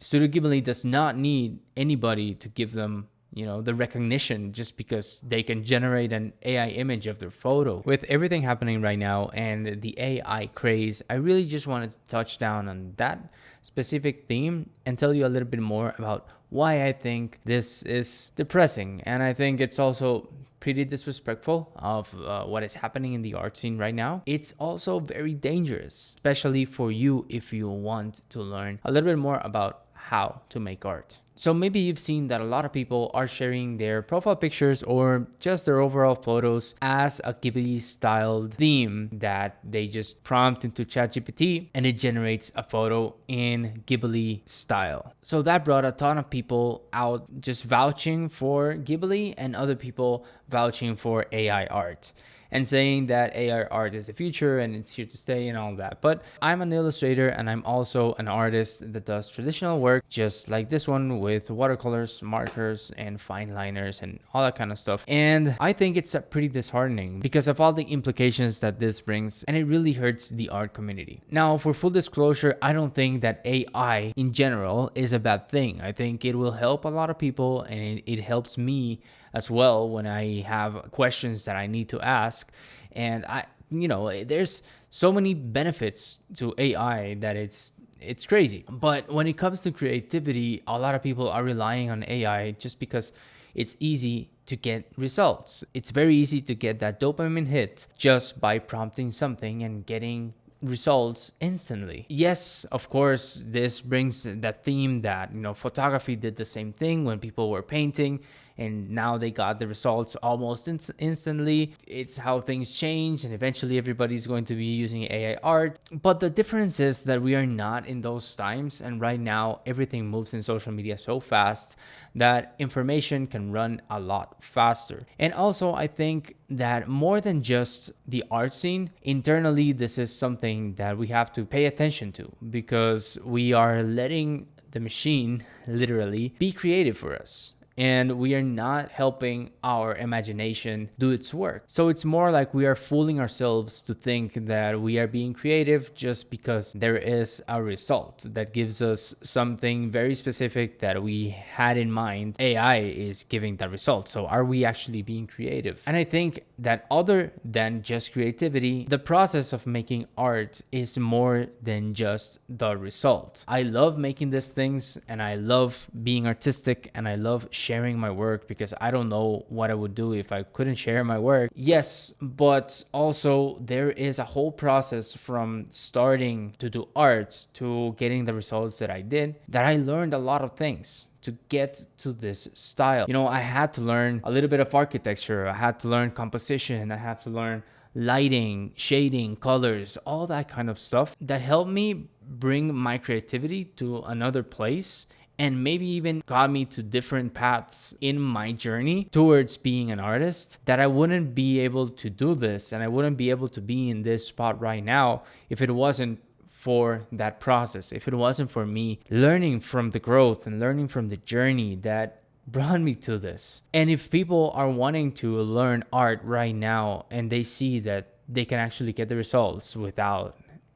Studio Ghibli does not need anybody to give them the recognition just because they can generate an AI image of their photo. With everything happening right now and the AI craze, I really just wanted to touch down on that specific theme and tell you a little bit more about why I think this is depressing. And I think it's also pretty disrespectful of what is happening in the art scene right now. It's also very dangerous, especially for you if you want to learn a little bit more about how to make art. So maybe you've seen that a lot of people are sharing their profile pictures or just their overall photos as a Ghibli styled theme that they just prompt into ChatGPT and it generates a photo in Ghibli style. So that brought a ton of people out just vouching for Ghibli and other people vouching for AI art, and saying that AI art is the future and it's here to stay and all that. But I'm an illustrator and I'm also an artist that does traditional work, just like this one, with watercolors, markers, and fine liners and all that kind of stuff. And I think it's pretty disheartening because of all the implications that this brings, and it really hurts the art community. Now, for full disclosure, I don't think that AI in general is a bad thing. I think it will help a lot of people, and it helps me as well when I have questions that I need to ask. And there's so many benefits to AI that it's crazy. But when it comes to creativity, a lot of people are relying on AI just because it's easy to get results. It's very easy to get that dopamine hit just by prompting something and getting results instantly. Yes, of course, this brings that theme that photography did the same thing when people were painting, and now they got the results almost instantly. It's how things change, and eventually everybody's going to be using AI art. But the difference is that we are not in those times, and right now everything moves in social media so fast that information can run a lot faster. And also, I think that more than just the art scene, internally, this is something that we have to pay attention to, because we are letting the machine literally be creative for us, and we are not helping our imagination do its work. So it's more like we are fooling ourselves to think that we are being creative just because there is a result that gives us something very specific that we had in mind. AI is giving that result. So are we actually being creative? And I think that other than just creativity, the process of making art is more than just the result. I love making these things, and I love being artistic, and I love sharing my work, because I don't know what I would do if I couldn't share my work. Yes, but also there is a whole process from starting to do art to getting the results that I did, that I learned a lot of things to get to this style. I had to learn a little bit of architecture, I had to learn composition, I had to learn lighting, shading, colors, all that kind of stuff that helped me bring my creativity to another place, and maybe even got me to different paths in my journey towards being an artist, that I wouldn't be able to do this, and I wouldn't be able to be in this spot right now if it wasn't for that process, if it wasn't for me learning from the growth and learning from the journey that brought me to this. And if people are wanting to learn art right now and they see that they can actually get the results without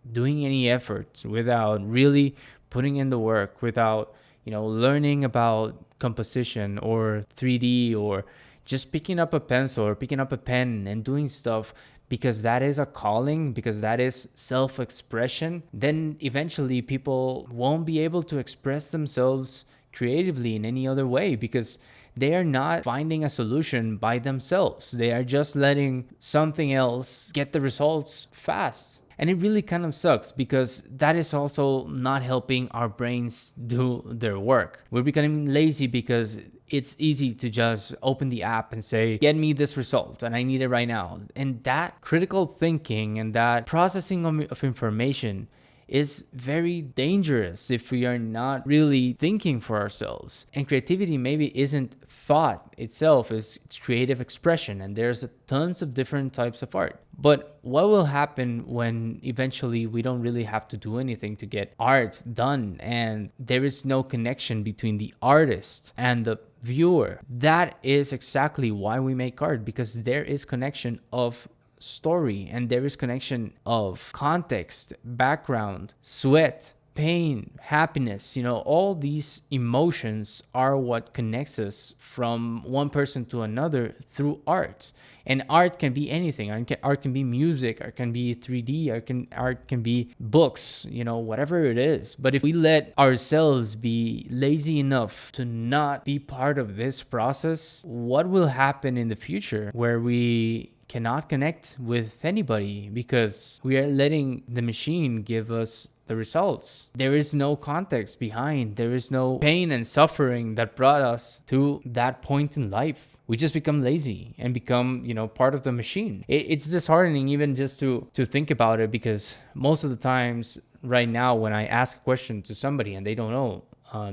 doing any effort, without really putting in the work, without learning about composition or 3D, or just picking up a pencil or picking up a pen and doing stuff because that is a calling, because that is self-expression, then eventually people won't be able to express themselves creatively in any other way, because they are not finding a solution by themselves. They are just letting something else get the results fast. And it really kind of sucks, because that is also not helping our brains do their work. We're becoming lazy because it's easy to just open the app and say, get me this result, and I need it right now. And that critical thinking and that processing of information is very dangerous if we are not really thinking for ourselves. And creativity maybe isn't thought itself, it's creative expression, and there's tons of different types of art. But what will happen when eventually we don't really have to do anything to get art done, and there is no connection between the artist and the viewer? That is exactly why we make art, because there is connection of story, and there is connection of context, background, sweat, pain, happiness, all these emotions are what connects us from one person to another through art. And art can be anything. Art can be music, art can be 3D, art can be books, whatever it is. But if we let ourselves be lazy enough to not be part of this process, what will happen in the future where we cannot connect with anybody because we are letting the machine give us the results? There is no context behind, there is no pain and suffering that brought us to that point in life. We just become lazy and become, part of the machine. It's disheartening even just to think about it, because most of the times right now when I ask a question to somebody and they don't know,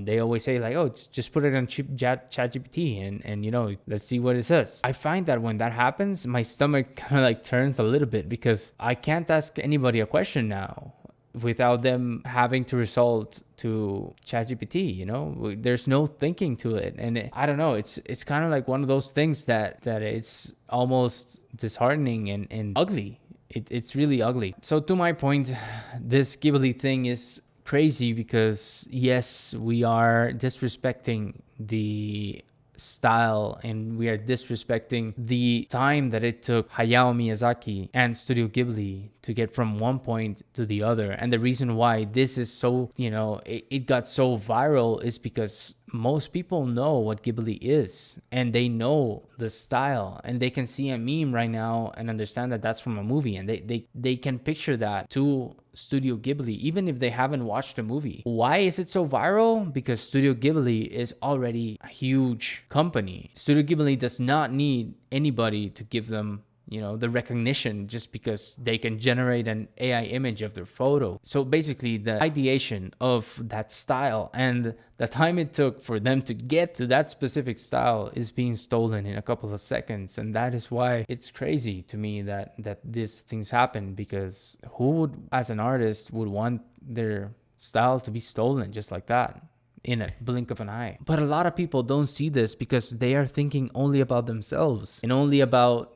they always say like, oh, just put it on ChatGPT and let's see what it says. I find that when that happens, my stomach kind of like turns a little bit, because I can't ask anybody a question now without them having to resort to ChatGPT. There's no thinking to it, and I don't know. It's kind of like one of those things that it's almost disheartening and ugly. It's really ugly. So to my point, this Ghibli thing is crazy because yes, we are disrespecting the style and we are disrespecting the time that it took Hayao Miyazaki and Studio Ghibli to get from one point to the other. And the reason why this is so, it got so viral is because most people know what Ghibli is and they know the style, and they can see a meme right now and understand that that's from a movie, and they can picture that to Studio Ghibli even if they haven't watched the movie. Why is it so viral? Because Studio Ghibli is already a huge company. Studio Ghibli does not need anybody to give them the recognition just because they can generate an AI image of their photo. So basically the ideation of that style and the time it took for them to get to that specific style is being stolen in a couple of seconds. And that is why it's crazy to me that these things happen, because who would, as an artist, would want their style to be stolen just like that? In a blink of an eye. But a lot of people don't see this because they are thinking only about themselves and only about,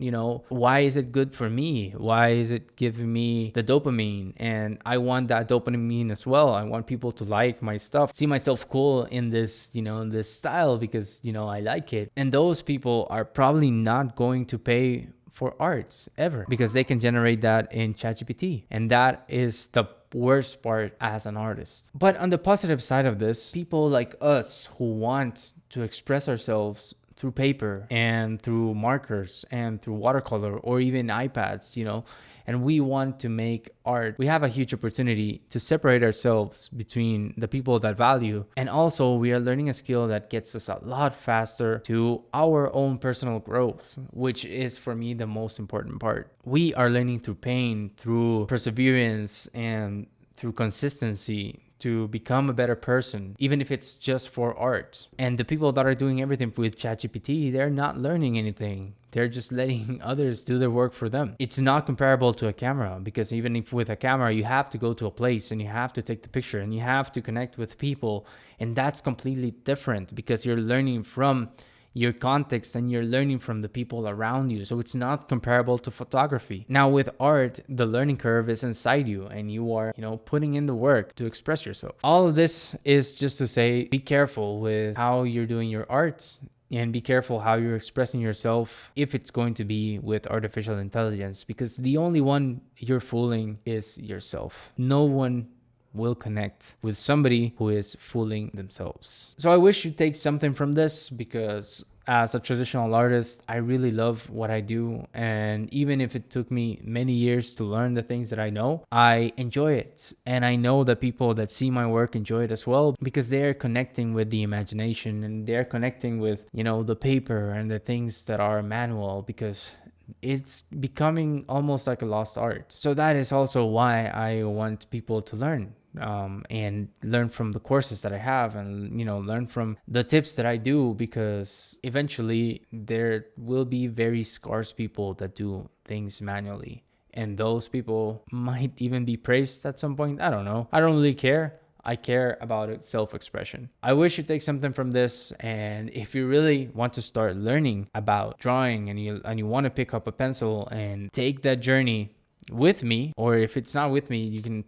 why is it good for me? Why is it giving me the dopamine? And I want that dopamine as well. I want people to like my stuff, see myself cool in this, in this style because, I like it. And those people are probably not going to pay for art ever because they can generate that in ChatGPT. And that is the worst part as an artist. But on the positive side of this, people like us who want to express ourselves through paper and through markers and through watercolor or even iPads, and we want to make art, we have a huge opportunity to separate ourselves between the people that value. And also we are learning a skill that gets us a lot faster to our own personal growth, which is for me the most important part. We are learning through pain, through perseverance, and through consistency to become a better person, even if it's just for art. And the people that are doing everything with ChatGPT, they're not learning anything. They're just letting others do their work for them. It's not comparable to a camera, because even if with a camera, you have to go to a place and you have to take the picture and you have to connect with people. And that's completely different because you're learning from your context and you're learning from the people around you. So it's not comparable to photography. Now with art, the learning curve is inside you and you are, putting in the work to express yourself. All of this is just to say, be careful with how you're doing your art and be careful how you're expressing yourself if it's going to be with artificial intelligence, because the only one you're fooling is yourself. No one will connect with somebody who is fooling themselves. So I wish you take something from this, because as a traditional artist, I really love what I do. And even if it took me many years to learn the things that I know, I enjoy it. And I know that people that see my work enjoy it as well, because they're connecting with the imagination and they're connecting with, the paper and the things that are manual, because it's becoming almost like a lost art. So that is also why I want people to learn. And learn from the courses that I have and, learn from the tips that I do, because eventually there will be very scarce people that do things manually. And those people might even be praised at some point. I don't know. I don't really care. I care about self-expression. I wish you take something from this. And if you really want to start learning about drawing and you want to pick up a pencil and take that journey with me, or if it's not with me, you can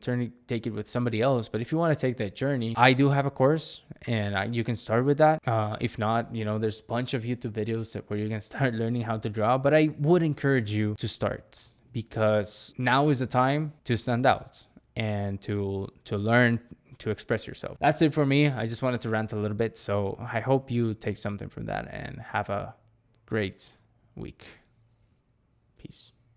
take it with somebody else. But if you want to take that journey, I do have a course, and you can start with that. If not, there's a bunch of YouTube videos where you can start learning how to draw, but I would encourage you to start, because now is the time to stand out and to learn to express yourself. That's it for me. I just wanted to rant a little bit, so I hope you take something from that and have a great week. Peace.